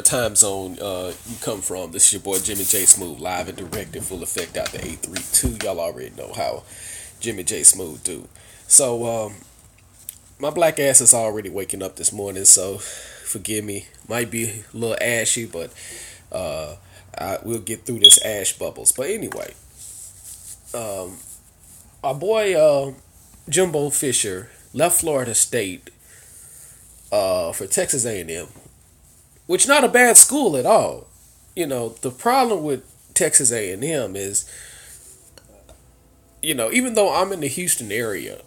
time zone you come from. This is your boy Jimmy J Smooth, live and direct in full effect out the 832. Y'all already know how Jimmy J Smooth do. So my black ass is already waking up this morning, so forgive me. Might be a little ashy, but we'll get through this ash bubbles. But anyway, our boy Jimbo Fisher left Florida State for Texas A&M, which not a bad school at all. You know, the problem with Texas A&M is, even though I'm in the Houston area,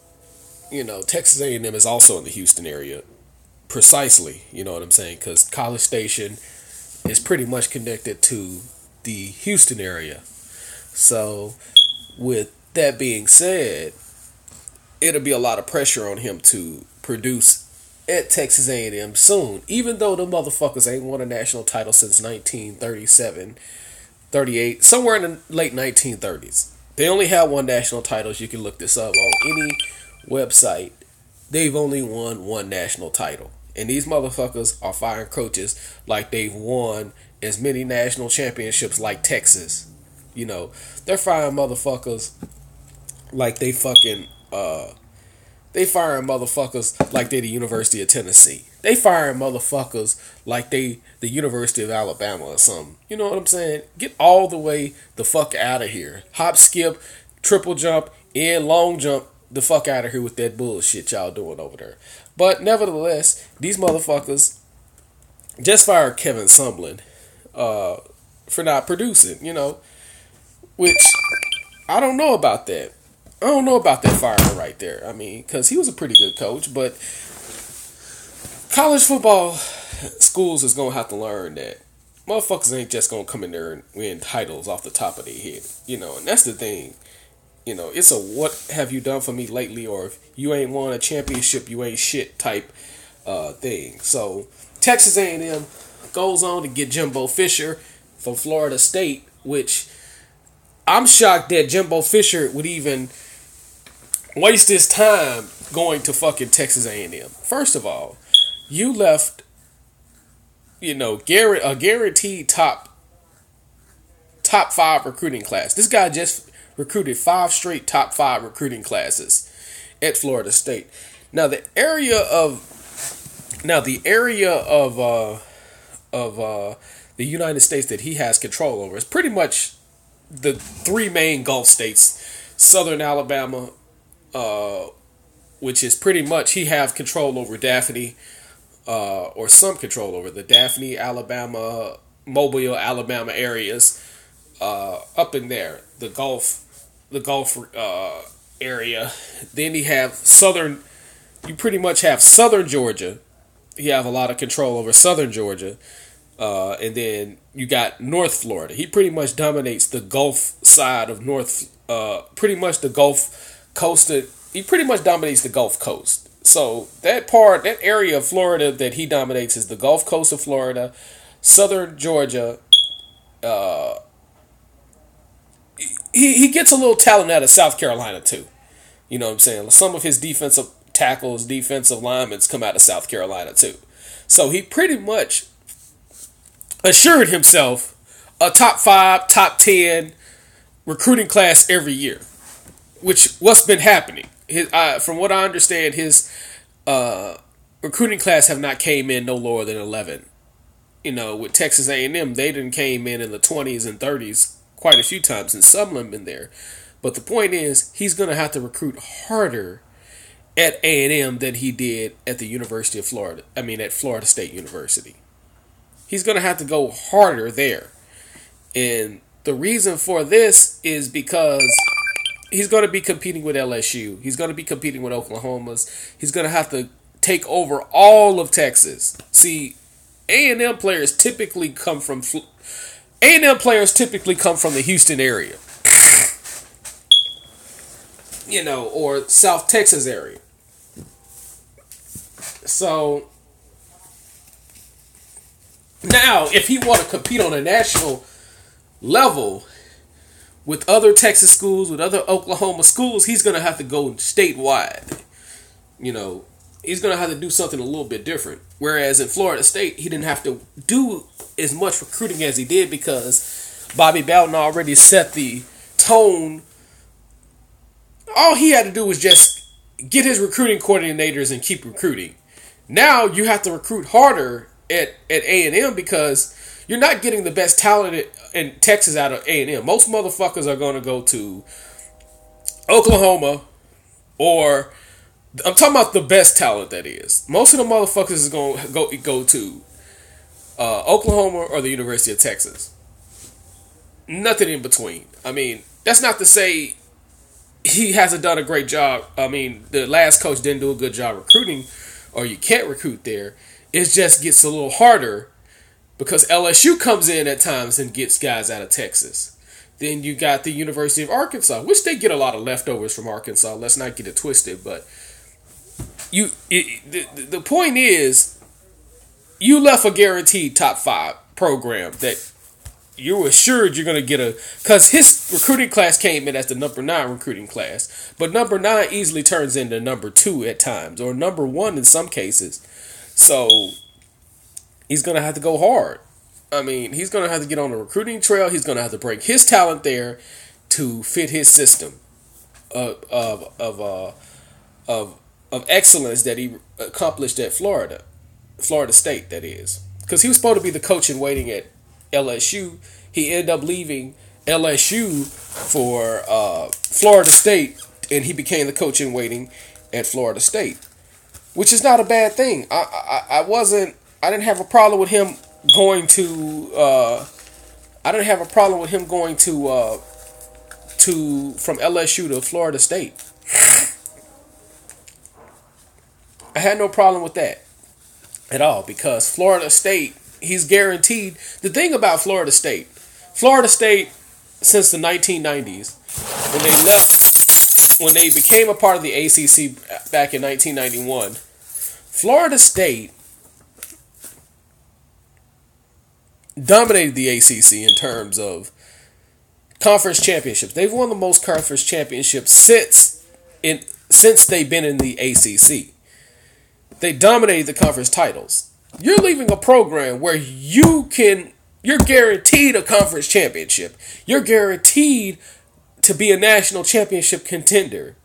Texas A&M is also in the Houston area, precisely. You know what I'm saying? Because College Station is pretty much connected to the Houston area. So, with that being said, it'll be a lot of pressure on him to produce at Texas A&M soon, even though the motherfuckers ain't won a national title since 1937, 38, somewhere in the late 1930s. They only have one national title. You can look this up on any website. They've only won one national title. And these motherfuckers are firing coaches like they've won as many national championships like Texas. They're firing motherfuckers like they firing motherfuckers like they the University of Tennessee. They firing motherfuckers like they the University of Alabama or something. You know what I'm saying? Get all the way the fuck out of here. Hop, skip, triple jump, and long jump the fuck out of here with that bullshit y'all doing over there. But nevertheless, these motherfuckers just fired Kevin Sumlin for not producing, which I don't know about that. I don't know about that firing right there. I mean, because he was a pretty good coach, but college football schools is going to have to learn that motherfuckers ain't just going to come in there and win titles off the top of their head. And that's the thing. It's a what have you done for me lately, or if you ain't won a championship, you ain't shit type thing. So Texas A&M goes on to get Jimbo Fisher from Florida State, which I'm shocked that Jimbo Fisher would even waste his time going to fucking Texas A&M. First of all, you left, a guaranteed top 5 recruiting class. This guy just recruited 5 straight top 5 recruiting classes at Florida State. Now the area of the United States that he has control over is pretty much the 3 main Gulf states: Southern Alabama, which is pretty much he have control over Daphne, or some control over the Daphne, Alabama, Mobile, Alabama areas, up in there, the Gulf area. Then you have southern. You pretty much have southern Georgia. You have a lot of control over southern Georgia. And then you got North Florida. He pretty much dominates the Gulf side of pretty much the Gulf Coast. He pretty much dominates the Gulf Coast. So that area of Florida that he dominates is the Gulf Coast of Florida, southern Georgia. He gets a little talent out of South Carolina too. You know what I'm saying? Some of his defensive tackles, defensive linemen come out of South Carolina too. So he pretty much assured himself a top 5, top 10 recruiting class every year, which what's been happening. From what I understand, his recruiting class have not came in no lower than 11. With Texas A&M, they didn't came in the 20s and 30s quite a few times, and some of them been there. But the point is, he's going to have to recruit harder at A&M than he did at the University of Florida. I mean, at Florida State University. He's going to have to go harder there. And the reason for this is because he's going to be competing with LSU. He's going to be competing with Oklahoma's. He's going to have to take over all of Texas. See, A&M players typically come from the Houston area. Or South Texas area. So now, if he want to compete on a national level with other Texas schools, with other Oklahoma schools, he's going to have to go statewide. he's going to have to do something a little bit different. Whereas in Florida State, he didn't have to do as much recruiting as he did because Bobby Bowden already set the tone. All he had to do was just get his recruiting coordinators and keep recruiting. Now you have to recruit harder at A&M because you're not getting the best talent in Texas out of A&M. Most motherfuckers are going to go to Oklahoma, or I'm talking about the best talent that is. Most of the motherfuckers is going to go to Oklahoma or the University of Texas. Nothing in between. I mean, that's not to say he hasn't done a great job. I mean, the last coach didn't do a good job recruiting, or you can't recruit there. It just gets a little harder because LSU comes in at times and gets guys out of Texas. Then you got the University of Arkansas, which they get a lot of leftovers from Arkansas. Let's not get it twisted, but the point is, you left a guaranteed top 5 program that you're assured you're going to get because his recruiting class came in as the number 9 recruiting class, but number 9 easily turns into number 2 at times, or number 1 in some cases. So he's going to have to go hard. I mean, he's going to have to get on the recruiting trail. He's going to have to break his talent there to fit his system of excellence that he accomplished at Florida State, that is. Because he was supposed to be the coach in waiting at LSU. He ended up leaving LSU for Florida State, and he became the coach in waiting at Florida State, which is not a bad thing. I didn't have a problem with him going to. I didn't have a problem with him going to from LSU to Florida State. I had no problem with that at all because Florida State, he's guaranteed. The thing about Florida State, since the 1990s, when they became a part of the ACC back in 1991, Florida State dominated the ACC in terms of conference championships. They've won the most conference championships since they've been in the ACC. They dominated the conference titles. You're leaving a program where you're guaranteed a conference championship. You're guaranteed to be a national championship contender,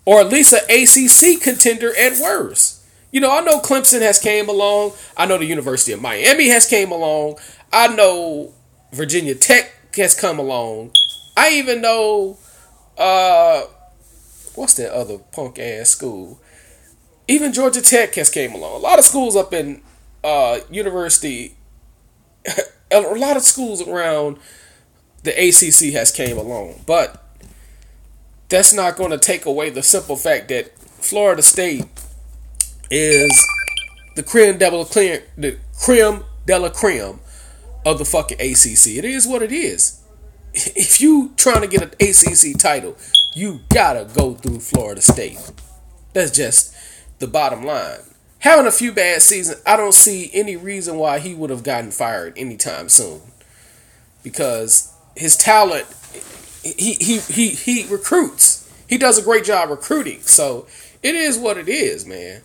or at least an ACC contender at worst. You know, I know Clemson has came along. I know the University of Miami has came along. I know Virginia Tech has come along. I even know, what's that other punk ass school? Even Georgia Tech has came along. A lot of schools up in university, a lot of schools around the ACC has came along. But that's not going to take away the simple fact that Florida State is the creme de la creme of the fucking ACC. It is what it is. If you trying to get an ACC title, you gotta go through Florida State. That's just the bottom line. Having a few bad seasons, I don't see any reason why he would have gotten fired anytime soon. Because his talent, he recruits. He does a great job recruiting. So it is what it is, man.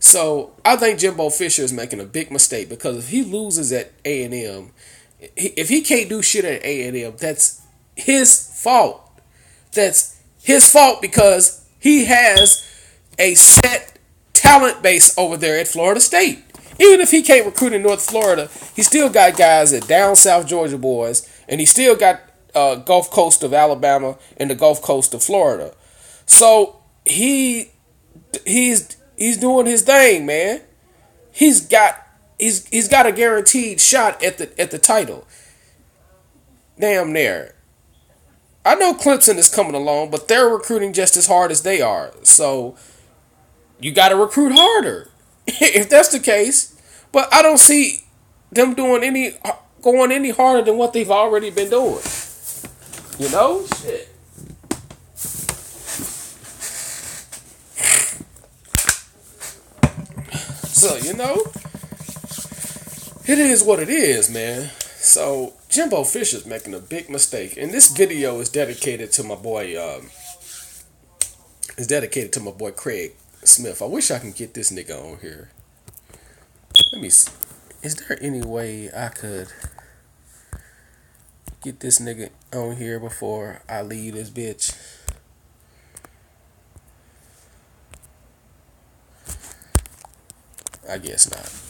So I think Jimbo Fisher is making a big mistake because if he loses at A&M, if he can't do shit at A&M, that's his fault. That's his fault because he has a set talent base over there at Florida State. Even if he can't recruit in North Florida, he still got guys at down South Georgia boys, and he still got Gulf Coast of Alabama and the Gulf Coast of Florida. So he's doing his thing, man. He's got a guaranteed shot at the title. Damn near. I know Clemson is coming along, but they're recruiting just as hard as they are. So you got to recruit harder if that's the case. But I don't see them going any harder than what they've already been doing. You know? Shit. So, you know, it is what it is, man. So Jimbo Fisher's making a big mistake, and this video is dedicated to my boy. Craig. Smith. I wish I can get this nigga on here. Let me see. Is there any way I could get this nigga on here before I leave this bitch? I guess not.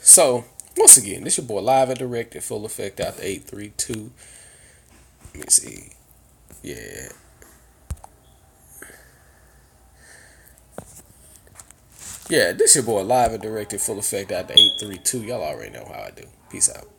So, once again, this your boy live and direct at full effect out the 832. Let me see. Yeah. Yeah, this your boy live and direct at full effect out the 832. Y'all already know how I do. Peace out.